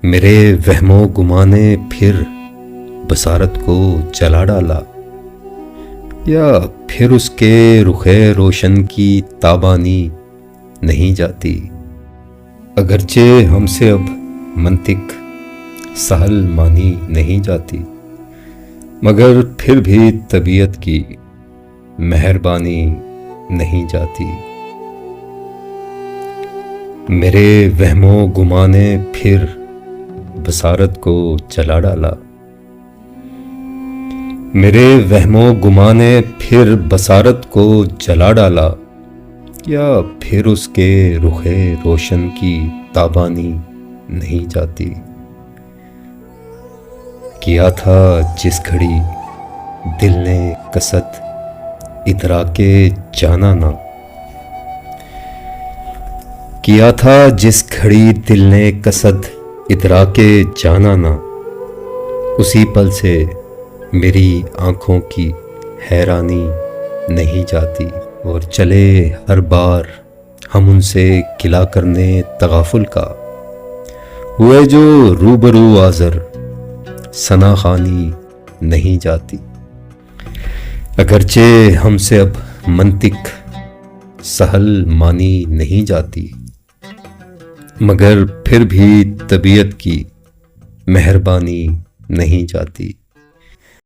मेरे वहमो गुमा ने फिर बसारत को जला डाला, या फिर उसके रुखे रोशन की ताबानी नहीं जाती। अगरचे हमसे अब मंतिक सहल मानी नहीं जाती, मगर फिर भी तबीयत की मेहरबानी नहीं जाती। मेरे वहमो गुमा ने फिर बसारत को जला डाला, मेरे वहमो गुमा ने फिर बसारत को जला डाला, या फिर उसके रुखे रोशन की ताबानी नहीं जाती। किया था जिस घड़ी दिल ने कसद इतराके जाना ना, किया था जिस घड़ी दिल ने कसद इतराके जाना ना, उसी पल से मेरी आंखों की हैरानी नहीं जाती। और चले हर बार हम उनसे गिला करने तगाफुल का, हुए जो रूबरू आज़र सना खानी नहीं जाती। अगरचे हमसे अब मंतिक सहल मानी नहीं जाती, मगर फिर भी तबीयत की मेहरबानी नहीं जाती।